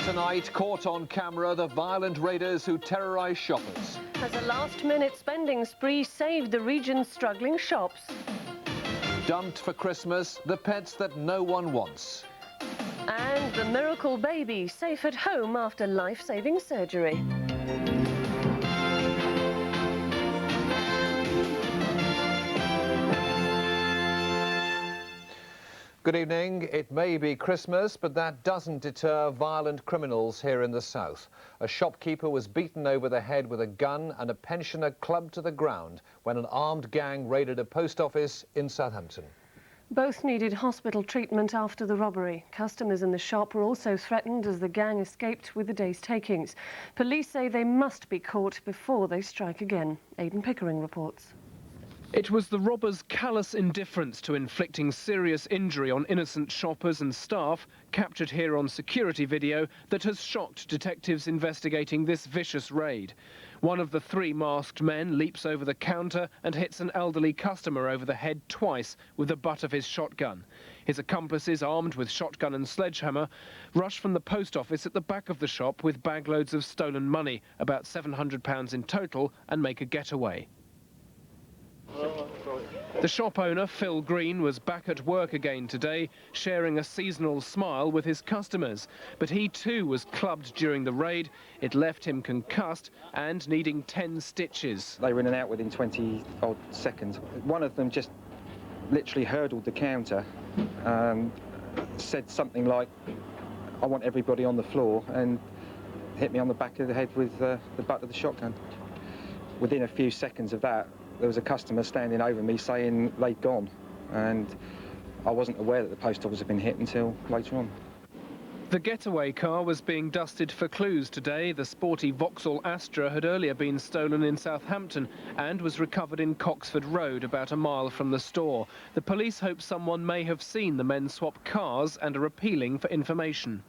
Tonight, caught on camera, the violent raiders who terrorised shoppers. As a last-minute spending spree saved the region's struggling shops. Dumped for Christmas, the pets that no one wants. And the miracle baby safe at home after life-saving surgery. Good evening. It may be Christmas, but that doesn't deter violent criminals here in the south. A shopkeeper was beaten over the head with a gun and a pensioner clubbed to the ground when an armed gang raided a post office in Southampton. Both needed hospital treatment after the robbery. Customers in the shop were also threatened as the gang escaped with the day's takings. Police say they must be caught before they strike again. Aidan Pickering reports. It was the robbers' callous indifference to inflicting serious injury on innocent shoppers and staff, captured here on security video, that has shocked detectives investigating this vicious raid. One of the three masked men leaps over the counter and hits an elderly customer over the head twice with the butt of his shotgun. His accomplices, armed with shotgun and sledgehammer, rush from the post office at the back of the shop with bagloads of stolen money, about £700 in total, and make a getaway. The shop owner, Phil Green, was back at work again today, sharing a seasonal smile with his customers. But he too was clubbed during the raid. It left him concussed and needing 10 stitches. They were in and out within 20-odd seconds. One of them just literally hurdled the counter, said something like, "I want everybody on the floor," and hit me on the back of the head with the butt of the shotgun. Within a few seconds of that, there was a customer standing over me saying they'd gone, and I wasn't aware that the post office had been hit until later on. The getaway car was being dusted for clues today. The sporty Vauxhall Astra had earlier been stolen in Southampton and was recovered in Coxford Road, about a mile from the store. The police hope someone may have seen the men swap cars and are appealing for information.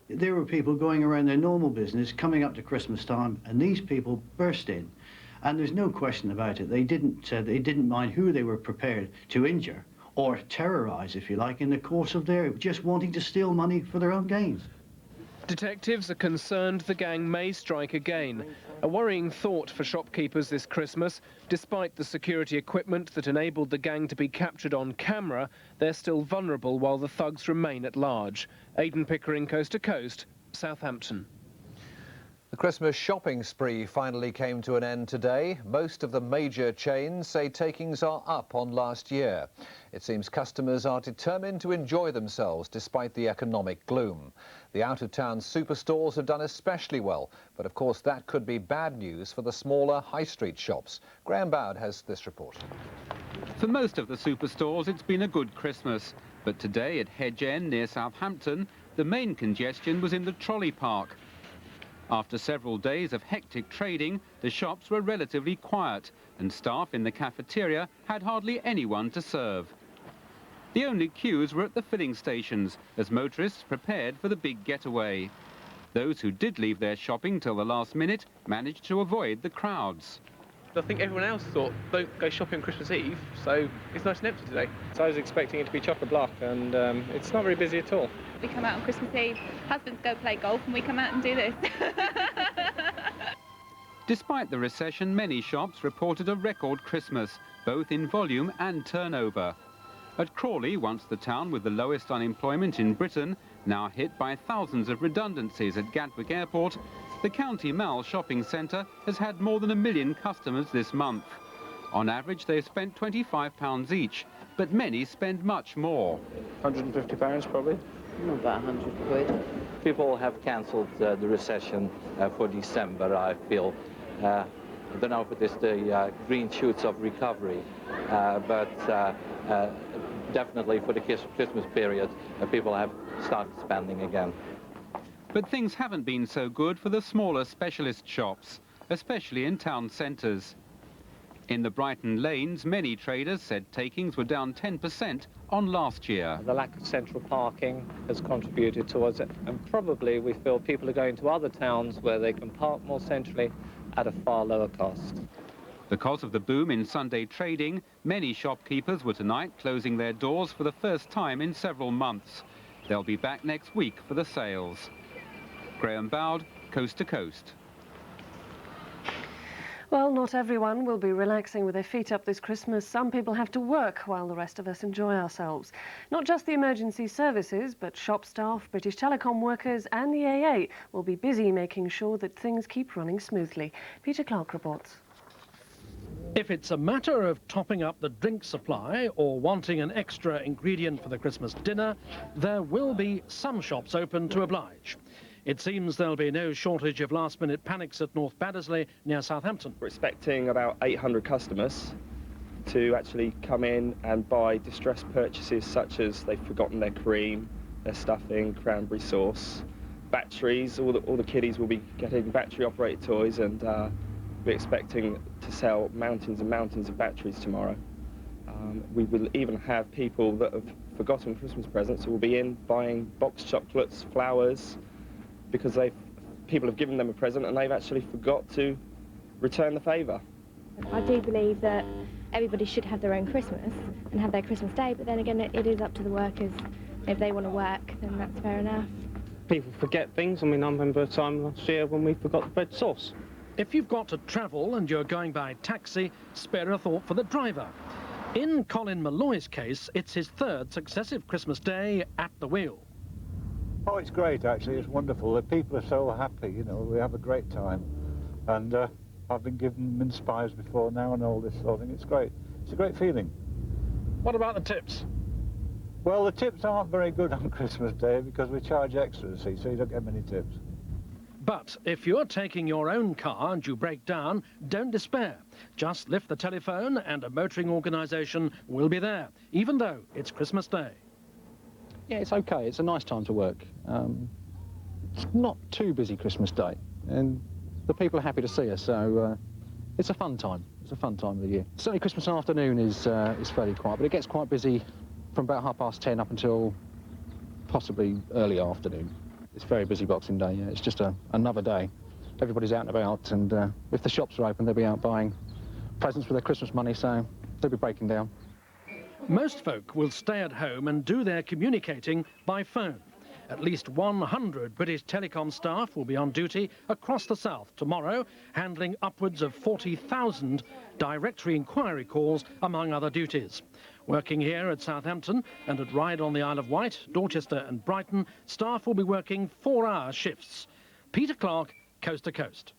There were people going around their normal business coming up to Christmas time, and these people burst in. And there's no question about it. They didn't mind who they were prepared to injure or terrorise, if you like, in the course of their just wanting to steal money for their own gains. Detectives are concerned the gang may strike again. A worrying thought for shopkeepers this Christmas. Despite the security equipment that enabled the gang to be captured on camera, they're still vulnerable while the thugs remain at large. Aidan Pickering, Coast to Coast, Southampton. The Christmas shopping spree finally came to an end today. Most of the major chains say takings are up on last year. It seems customers are determined to enjoy themselves despite the economic gloom. The out-of-town superstores have done especially well, but of course that could be bad news for the smaller high street shops. Graham Bowd has this report. For most of the superstores, it's been a good Christmas. But today at Hedge End near Southampton, the main congestion was in the trolley park. After several days of hectic trading, the shops were relatively quiet and staff in the cafeteria had hardly anyone to serve. The only queues were at the filling stations as motorists prepared for the big getaway. Those who did leave their shopping till the last minute managed to avoid the crowds. I think everyone else thought, don't go shopping on Christmas Eve, so it's nice and empty today. So I was expecting it to be chock-a-block, and it's not very busy at all. We come out on Christmas Eve, husbands go play golf, and we come out and do this. Despite the recession, many shops reported a record Christmas, both in volume and turnover. At Crawley, once the town with the lowest unemployment in Britain, now hit by thousands of redundancies at Gatwick Airport, the County Mall shopping centre has had more than 1 million customers this month. On average, they've spent £25 each, but many spend much more. £150 probably. About 100 quid. People have cancelled the recession for December, I feel. I don't know if it is the green shoots of recovery, but definitely for the Christmas period, people have started spending again. But things haven't been so good for the smaller specialist shops, especially in town centres. In the Brighton lanes, many traders said takings were down 10% on last year. The lack of central parking has contributed towards it, and probably we feel people are going to other towns where they can park more centrally at a far lower cost. Because of the boom in Sunday trading, many shopkeepers were tonight closing their doors for the first time in several months. They'll be back next week for the sales. Graham Bowd, Coast to Coast. Well, not everyone will be relaxing with their feet up this Christmas. Some people have to work while the rest of us enjoy ourselves. Not just the emergency services, but shop staff, British Telecom workers and the AA will be busy making sure that things keep running smoothly. Peter Clark reports. If it's a matter of topping up the drink supply or wanting an extra ingredient for the Christmas dinner, there will be some shops open to oblige. It seems there'll be no shortage of last-minute panics at North Baddesley near Southampton. We're expecting about 800 customers to actually come in and buy distressed purchases such as they've forgotten their cream, their stuffing, cranberry sauce, batteries. All the kiddies will be getting battery-operated toys, and we're expecting to sell mountains and mountains of batteries tomorrow. We will even have people that have forgotten Christmas presents who will be in buying boxed chocolates, flowers, because people have given them a present and they've actually forgot to return the favour. I do believe that everybody should have their own Christmas and have their Christmas day, but then again it is up to the workers. If they want to work, then that's fair enough. People forget things. I mean, I remember a time last year when we forgot the bread sauce. If you've got to travel and you're going by taxi, spare a thought for the driver. In Colin Malloy's case, it's his third successive Christmas day at the wheel. Oh, it's great, actually. It's wonderful. The people are so happy, you know. We have a great time. And I've been given mince pies before now and all this sort of thing. It's great. It's a great feeling. What about the tips? Well, the tips aren't very good on Christmas Day because we charge extra, see, so you don't get many tips. But if you're taking your own car and you break down, don't despair. Just lift the telephone and a motoring organisation will be there, even though it's Christmas Day. Yeah, it's okay. It's a nice time to work. It's not too busy Christmas Day, and the people are happy to see us, so it's a fun time. It's a fun time of the year. Certainly Christmas afternoon is fairly quiet, but it gets quite busy from about 10:30 up until possibly early afternoon. It's very busy Boxing Day, yeah. It's just another day. Everybody's out and about, and if the shops are open, they'll be out buying presents with their Christmas money, so they'll be breaking down. Most folk will stay at home and do their communicating by phone. At least 100 British Telecom staff will be on duty across the south tomorrow, handling upwards of 40,000 directory inquiry calls, among other duties. Working here at Southampton and at Ryde on the Isle of Wight, Dorchester and Brighton, staff will be working 4-hour shifts. Peter Clark, Coast to Coast.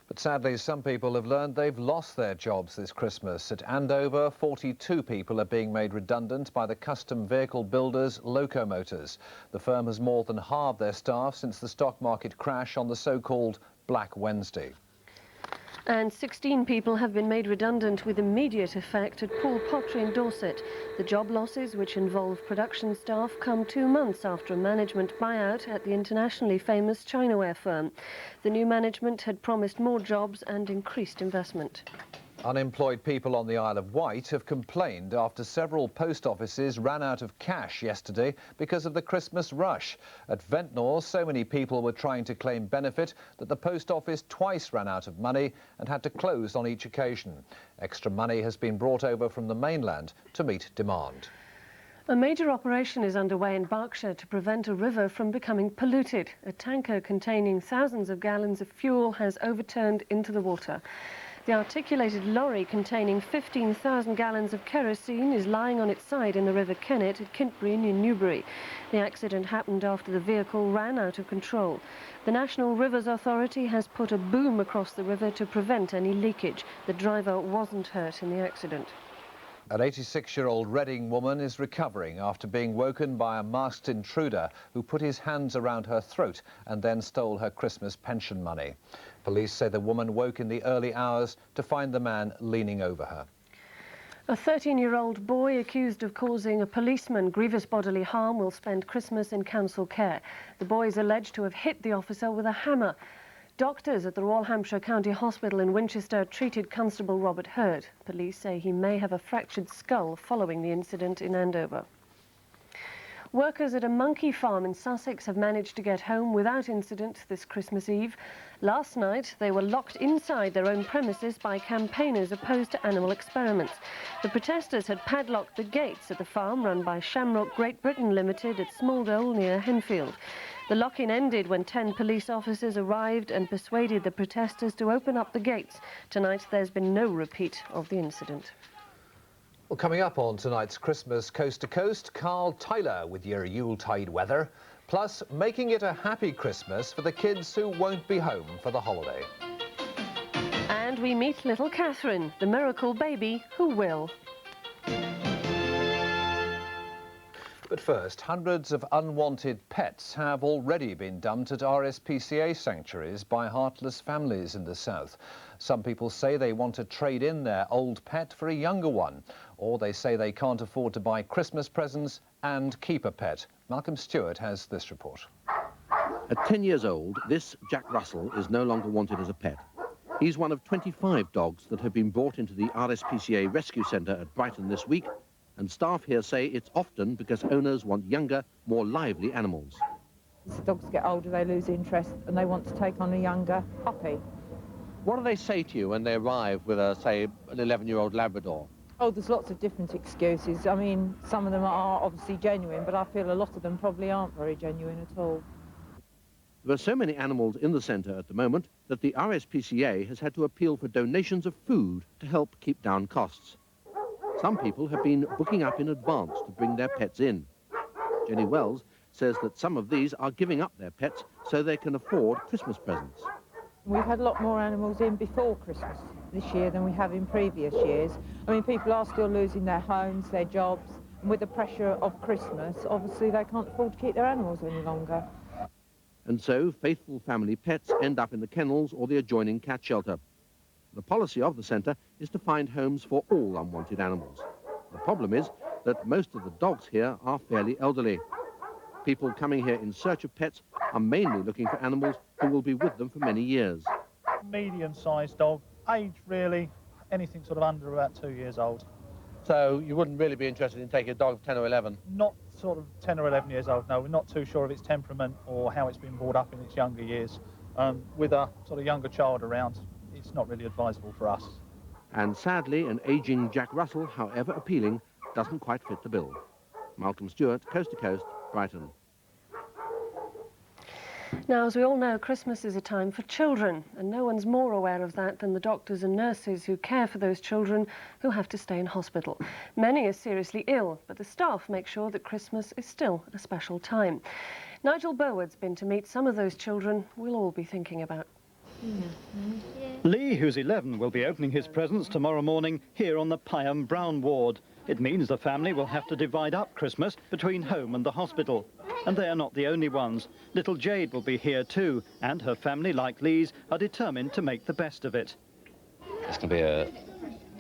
But sadly, some people have learned they've lost their jobs this Christmas. At Andover, 42 people are being made redundant by the custom vehicle builders Locomotors. The firm has more than halved their staff since the stock market crash on the so-called Black Wednesday. And 16 people have been made redundant with immediate effect at Paul Pottery in Dorset. The job losses, which involve production staff, come 2 months after a management buyout at the internationally famous Chinaware firm. The new management had promised more jobs and increased investment. Unemployed people on the Isle of Wight have complained after several post offices ran out of cash yesterday because of the Christmas rush. At Ventnor, so many people were trying to claim benefit that the post office twice ran out of money and had to close on each occasion. Extra money has been brought over from the mainland to meet demand. A major operation is underway in Berkshire to prevent a river from becoming polluted. A tanker containing thousands of gallons of fuel has overturned into the water. The articulated lorry containing 15,000 gallons of kerosene is lying on its side in the River Kennet at Kintbury near Newbury. The accident happened after the vehicle ran out of control. The National Rivers Authority has put a boom across the river to prevent any leakage. The driver wasn't hurt in the accident. An 86-year-old Reading woman is recovering after being woken by a masked intruder who put his hands around her throat and then stole her Christmas pension money. Police say the woman woke in the early hours to find the man leaning over her. A 13-year-old boy accused of causing a policeman grievous bodily harm will spend Christmas in council care. The boy is alleged to have hit the officer with a hammer. Doctors at the Royal Hampshire County Hospital in Winchester treated Constable Robert Hurd. Police say he may have a fractured skull following the incident in Andover. Workers at a monkey farm in Sussex have managed to get home without incident this Christmas Eve. Last night, they were locked inside their own premises by campaigners opposed to animal experiments. The protesters had padlocked the gates at the farm run by Shamrock Great Britain Limited at Smaldole near Henfield. The lock-in ended when 10 police officers arrived and persuaded the protesters to open up the gates. Tonight there's been no repeat of the incident. Well, coming up on tonight's Christmas Coast to Coast, Carl Tyler with your Yuletide weather, plus making it a happy Christmas for the kids who won't be home for the holiday. And we meet little Catherine, the miracle baby who will. But first, hundreds of unwanted pets have already been dumped at RSPCA sanctuaries by heartless families in the south. Some people say they want to trade in their old pet for a younger one, or they say they can't afford to buy Christmas presents and keep a pet. Malcolm Stewart has this report. At 10 years old, this Jack Russell is no longer wanted as a pet. He's one of 25 dogs that have been brought into the RSPCA Rescue Centre at Brighton this week, and staff here say it's often because owners want younger, more lively animals. As the dogs get older, they lose interest and they want to take on a younger puppy. What do they say to you when they arrive with, say, an 11-year-old Labrador? Oh, there's lots of different excuses. I mean, some of them are obviously genuine, but I feel a lot of them probably aren't very genuine at all. There are so many animals in the centre at the moment that the RSPCA has had to appeal for donations of food to help keep down costs. Some people have been booking up in advance to bring their pets in. Jenny Wells says that some of these are giving up their pets so they can afford Christmas presents. We've had a lot more animals in before Christmas this year than we have in previous years. I mean, people are still losing their homes, their jobs, and with the pressure of Christmas, obviously they can't afford to keep their animals any longer. And so faithful family pets end up in the kennels or the adjoining cat shelter. The policy of the centre is to find homes for all unwanted animals. The problem is that most of the dogs here are fairly elderly. People coming here in search of pets are mainly looking for animals who will be with them for many years. Medium-sized dog, age really, anything sort of under about 2 years old. So you wouldn't really be interested in taking a dog of 10 or 11? Not sort of 10 or 11 years old, no. We're not too sure of its temperament or how it's been brought up in its younger years. With a sort of younger child around, it's not really advisable for us. And sadly, an ageing Jack Russell, however appealing, doesn't quite fit the bill. Malcolm Stewart, Coast to Coast, Brighton. Now, as we all know, Christmas is a time for children, and no one's more aware of that than the doctors and nurses who care for those children who have to stay in hospital. Many are seriously ill, but the staff make sure that Christmas is still a special time. Nigel Burwood's been to meet some of those children we'll all be thinking about. Lee, who's 11, will be opening his presents tomorrow morning here on the Pyham Brown ward. It means the family will have to divide up Christmas between home and the hospital. And they are not the only ones. Little Jade will be here too, and her family, like Lee's, are determined to make the best of it. It's going to be a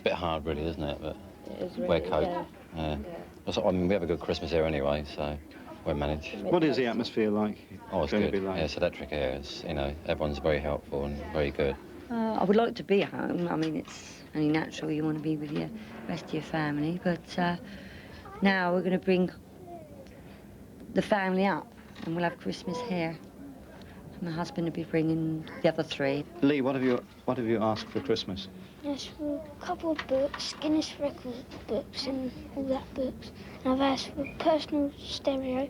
bit hard, really, isn't it? But it is really, we're cope. Yeah. I mean, we have a good Christmas here anyway, so we'll manage. What is the atmosphere like? Oh, it's good. Yeah, it's electric here. It's, you know, everyone's very helpful and very good. I would like to be at home. I mean, it's only natural you want to be with the rest of your family, but now we're going to bring the family up and we'll have Christmas here. My husband will be bringing the other three. Lee, what have you asked for Christmas? Yes, for a couple of books, Guinness Record books and all that books. And I've asked for a personal stereo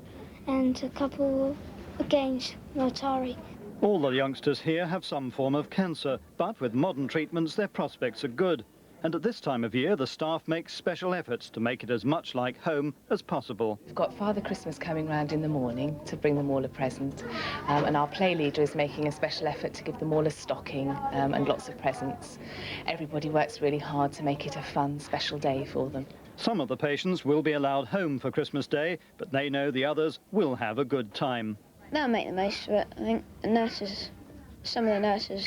and a couple of games, Atari. All the youngsters here have some form of cancer, but with modern treatments their prospects are good. And at this time of year, the staff makes special efforts to make it as much like home as possible. We've got Father Christmas coming round in the morning to bring them all a present. And our play leader is making a special effort to give them all a stocking and lots of presents. Everybody works really hard to make it a fun, special day for them. Some of the patients will be allowed home for Christmas Day, but they know the others will have a good time. They'll make the most of it. I think the nurses, some of the nurses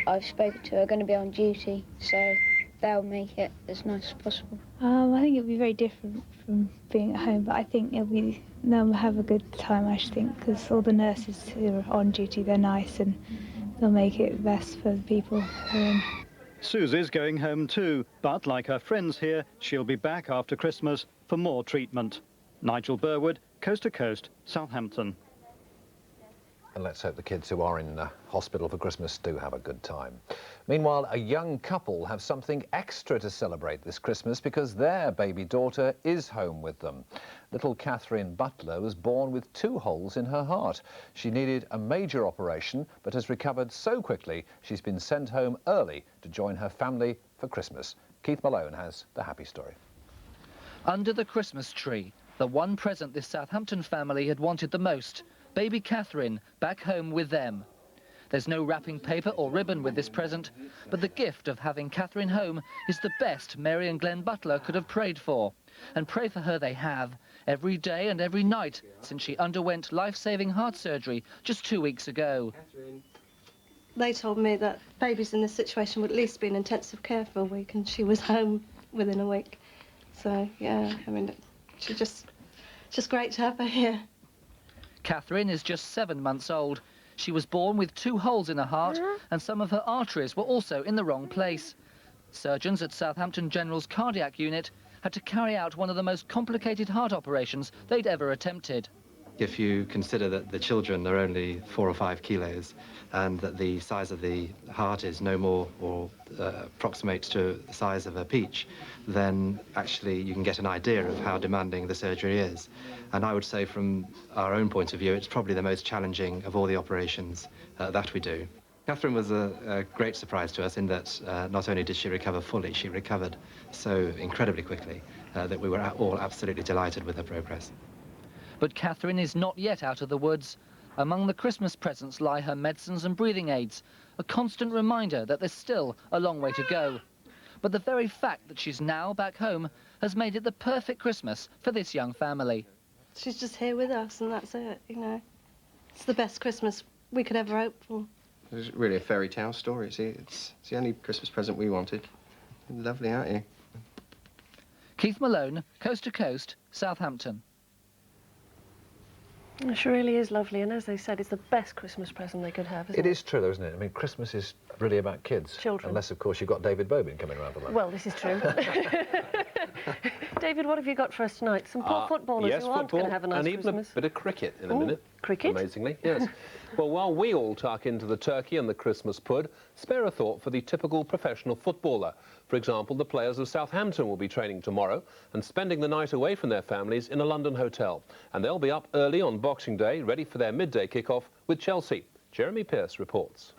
I've spoken to are going to be on duty, so they'll make it as nice as possible. I think it'll be very different from being at home, but I think they'll have a good time, I should think, because all the nurses who are on duty, they're nice and they'll make it best for the people who are in. Susie's going home too, but like her friends here, she'll be back after Christmas for more treatment. Nigel Burwood, Coast to Coast, Southampton. And let's hope the kids who are in hospital for Christmas do have a good time. Meanwhile, a young couple have something extra to celebrate this Christmas because their baby daughter is home with them. Little Catherine Butler was born with 2 holes in her heart. She needed a major operation but has recovered so quickly she's been sent home early to join her family for Christmas. Keith Malone has the happy story. Under the Christmas tree, the one present this Southampton family had wanted the most. Baby Catherine back home with them. There's no wrapping paper or ribbon with this present, but the gift of having Catherine home is the best Mary and Glenn Butler could have prayed for. And pray for her they have, every day and every night, since she underwent life-saving heart surgery just 2 weeks ago. They told me that babies in this situation would at least be in intensive care for a week, and she was home within a week. So, yeah, I mean, it's just great to have her here. Catherine is just 7 months old. She was born with 2 holes in her heart and some of her arteries were also in the wrong place. Surgeons at Southampton General's cardiac unit had to carry out one of the most complicated heart operations they'd ever attempted. If you consider that the children are only 4 or 5 kilos and that the size of the heart is no more or approximates to the size of a peach, then actually you can get an idea of how demanding the surgery is. And I would say from our own point of view, it's probably the most challenging of all the operations that we do. Catherine was a great surprise to us in that not only did she recover fully, she recovered so incredibly quickly that we were all absolutely delighted with her progress. But Catherine is not yet out of the woods. Among the Christmas presents lie her medicines and breathing aids, a constant reminder that there's still a long way to go. But the very fact that she's now back home has made it the perfect Christmas for this young family. She's just here with us, and that's it, you know. It's the best Christmas we could ever hope for. It's really a fairy tale story, see? It's the only Christmas present we wanted. Lovely, aren't you? Keith Malone, Coast to Coast, Southampton. It really is lovely, and as they said, it's the best Christmas present they could have, isn't it? It is true, though, isn't it? I mean, Christmas is really about kids. Children. Unless, of course, you've got David Bobin coming around the way. Well, this is true. David, what have you got for us tonight? Some poor footballers yes, who aren't going to have a nice and even Christmas. a bit of cricket in a minute. Cricket? Amazingly, yes. Well, while we all tuck into the turkey and the Christmas pud, spare a thought for the typical professional footballer. For example, the players of Southampton will be training tomorrow and spending the night away from their families in a London hotel. And they'll be up early on Boxing Day, ready for their midday kick-off with Chelsea. Jeremy Pearce reports.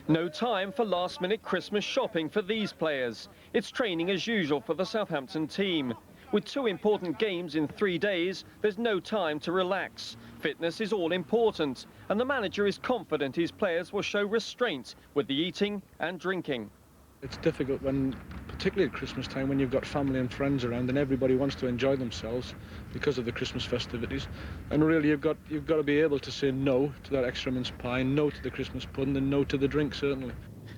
No time for last-minute Christmas shopping for these players. It's training as usual for the Southampton team. With 2 important games in 3 days, there's no time to relax. Fitness is all important, and the manager is confident his players will show restraint with the eating and drinking. It's difficult when, particularly at Christmas time, when you've got family and friends around and everybody wants to enjoy themselves because of the Christmas festivities. And really you've got to be able to say no to that extra mince pie, no to the Christmas pudding and no to the drink, certainly.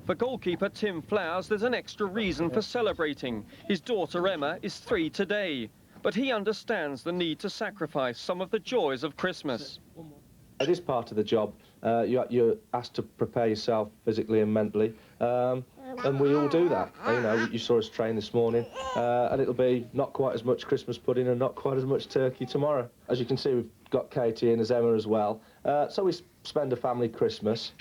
For goalkeeper Tim Flowers, there's an extra reason for celebrating. His daughter Emma is 3 today, but he understands the need to sacrifice some of the joys of Christmas. It is part of the job. You're asked to prepare yourself physically and mentally, and we all do that. You know, you saw us train this morning, and it'll be not quite as much Christmas pudding and not quite as much turkey tomorrow. As you can see, we've got Katie and there's Emma as well. So we spend a family Christmas.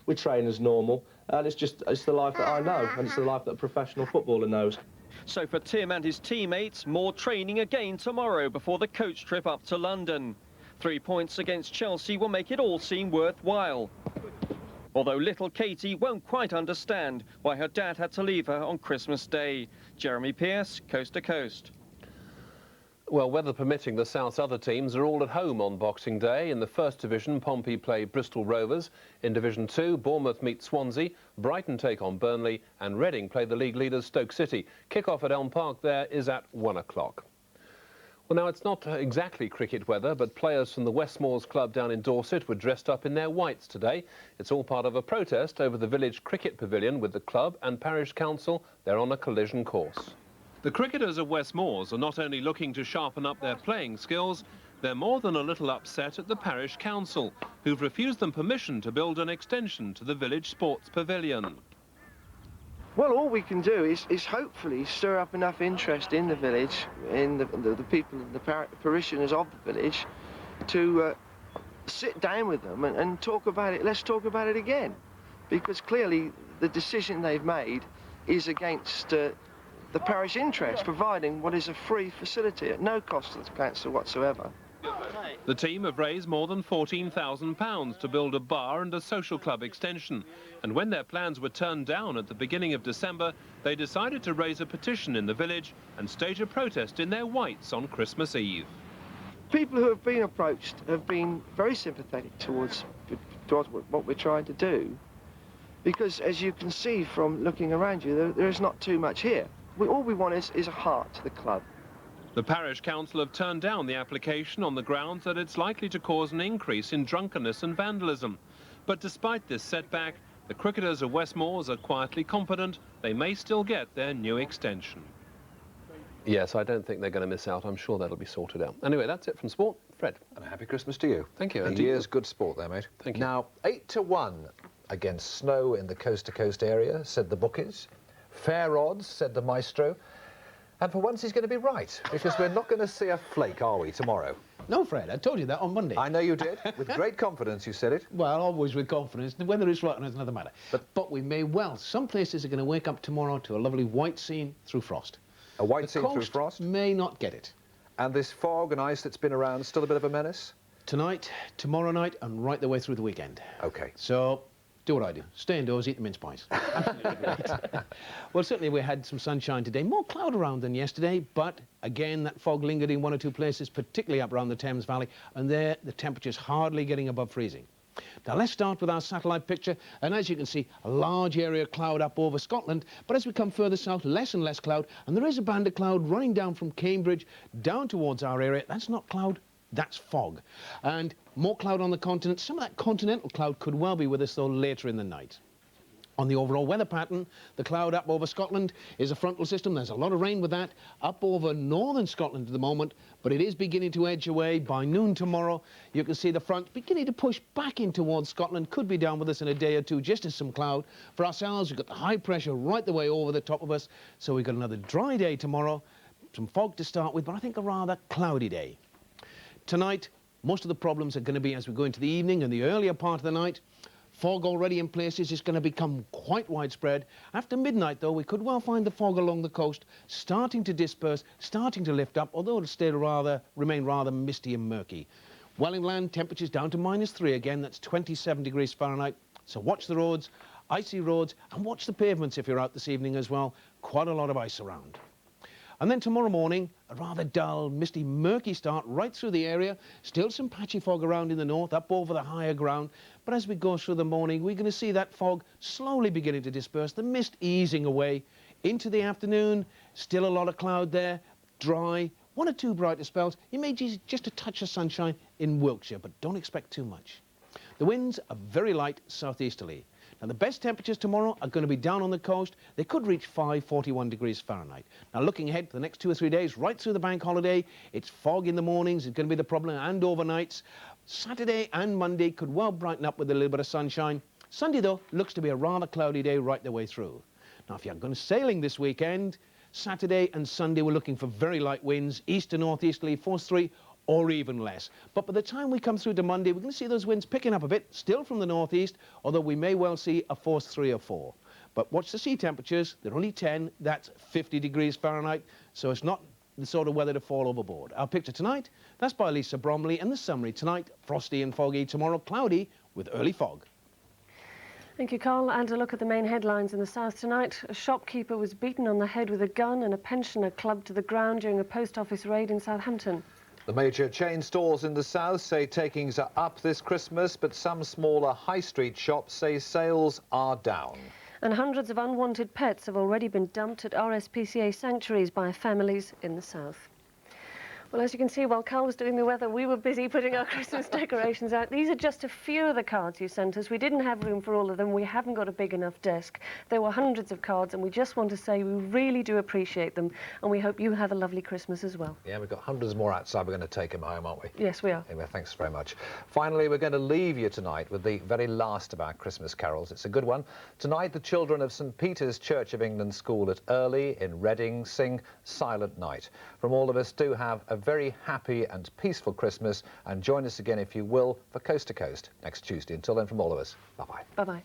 We train as normal, and it's the life that I know, and it's the life that a professional footballer knows. So for Tim and his teammates, more training again tomorrow before the coach trip up to London. 3 points against Chelsea will make it all seem worthwhile. Although little Katie won't quite understand why her dad had to leave her on Christmas Day. Jeremy Pearce, Coast to Coast. Well, weather permitting, the South's other teams are all at home on Boxing Day. In the First Division, Pompey play Bristol Rovers. In Division 2, Bournemouth meet Swansea, Brighton take on Burnley, and Reading play the league leaders Stoke City. Kick-off at Elm Park there is at 1 o'clock. Well, now, it's not exactly cricket weather, but players from the Westmoors Club down in Dorset were dressed up in their whites today. It's all part of a protest over the village cricket pavilion with the club and parish council. They're on a collision course. The cricketers of Westmoors are not only looking to sharpen up their playing skills, they're more than a little upset at the parish council, who've refused them permission to build an extension to the village sports pavilion. Well, all we can do is hopefully stir up enough interest in the village, in the people, the parishioners of the village, to sit down with them and talk about it. Let's talk about it again, because clearly the decision they've made is against the parish interest, providing what is a free facility at no cost to the council whatsoever. The team have raised more than £14,000 to build a bar and a social club extension. And when their plans were turned down at the beginning of December, they decided to raise a petition in the village and stage a protest in their whites on Christmas Eve. People who have been approached have been very sympathetic towards what we're trying to do, because as you can see from looking around you, there is not too much here. All we want is a heart to the club. The parish council have turned down the application on the grounds that it's likely to cause an increase in drunkenness and vandalism. But despite this setback, the cricketers of Westmoors are quietly confident they may still get their new extension. Yes, I don't think they're going to miss out. I'm sure that'll be sorted out. Anyway, that's it from sport. Fred. And a happy Christmas to you. Thank you. A year's good sport there, mate. Thank you. Now, 8-1 against Snow in the coast-to-coast area, said the bookies. Fair odds, said the maestro. And for once he's going to be right, because we're not going to see a flake, are we, tomorrow? No, Fred, I told you that on Monday. I know you did. With great confidence, you said it. Well, always with confidence. Whether it's right or not is another matter. But we may well. Some places are going to wake up tomorrow to a lovely white scene through frost. A white scene through frost? May not get it. And this fog and ice that's been around, still a bit of a menace? Tonight, tomorrow night, and right the way through the weekend. OK. So, do what I do. Stay indoors, eat the mince pies. Absolutely great. Well, certainly we had some sunshine today. More cloud around than yesterday, but again, that fog lingered in one or two places, particularly up around the Thames Valley, and there, the temperature's hardly getting above freezing. Now, let's start with our satellite picture, and as you can see, a large area of cloud up over Scotland, but as we come further south, less and less cloud, and there is a band of cloud running down from Cambridge down towards our area. That's not cloud, that's fog. And more cloud on the continent. Some of that continental cloud could well be with us, though, later in the night. On the overall weather pattern, the cloud up over Scotland is a frontal system. There's a lot of rain with that up over northern Scotland at the moment, but it is beginning to edge away. By noon tomorrow, you can see the front beginning to push back in towards Scotland. Could be down with us in a day or two, just as some cloud. For ourselves, we've got the high pressure right the way over the top of us, so we've got another dry day tomorrow. Some fog to start with, but I think a rather cloudy day. Tonight, most of the problems are going to be as we go into the evening and the earlier part of the night. Fog already in places is going to become quite widespread. After midnight, though, we could well find the fog along the coast starting to disperse, starting to lift up, although it'll remain rather misty and murky. Well inland, temperatures down to -3 again. That's 27 degrees Fahrenheit. So watch the roads, icy roads, and watch the pavements if you're out this evening as well. Quite a lot of ice around. And then tomorrow morning, a rather dull, misty, murky start right through the area. Still some patchy fog around in the north, up over the higher ground. But as we go through the morning, we're going to see that fog slowly beginning to disperse, the mist easing away. Into the afternoon, still a lot of cloud there, dry, one or two brighter spells. You may just a touch of sunshine in Wiltshire, but don't expect too much. The winds are very light southeasterly. Now, the best temperatures tomorrow are going to be down on the coast. They could reach 41 degrees Fahrenheit. Now, looking ahead for the next 2 or 3 days, right through the bank holiday, it's fog in the mornings. It's going to be the problem, and overnights. Saturday and Monday could well brighten up with a little bit of sunshine. Sunday, though, looks to be a rather cloudy day right the way through. Now, if you're going sailing this weekend, Saturday and Sunday, we're looking for very light winds, east to northeasterly, force 3, or even less. But by the time we come through to Monday, we're going to see those winds picking up a bit, still from the northeast, although we may well see a force 3 or 4. But watch the sea temperatures. They're only 10. That's 50 degrees Fahrenheit, so it's not the sort of weather to fall overboard. Our picture tonight, that's by Lisa Bromley, and the summary tonight, frosty and foggy. Tomorrow, cloudy with early fog. Thank you, Carl. And a look at the main headlines in the south tonight. A shopkeeper was beaten on the head with a gun and a pensioner clubbed to the ground during a post office raid in Southampton. The major chain stores in the south say takings are up this Christmas, but some smaller high street shops say sales are down. And hundreds of unwanted pets have already been dumped at RSPCA sanctuaries by families in the south. Well, as you can see, while Carl was doing the weather, we were busy putting our Christmas decorations out. These are just a few of the cards you sent us. We didn't have room for all of them. We haven't got a big enough desk. There were hundreds of cards, and we just want to say we really do appreciate them, and we hope you have a lovely Christmas as well. Yeah, we've got hundreds more outside. We're going to take them home, aren't we? Yes, we are. Anyway, thanks very much. Finally, we're going to leave you tonight with the very last of our Christmas carols. It's a good one. Tonight, the children of St Peter's Church of England School at Early in Reading sing Silent Night. From all of us, do have a very happy and peaceful Christmas, and join us again, if you will, for Coast to Coast next Tuesday. Until then, from all of us, bye-bye. Bye-bye.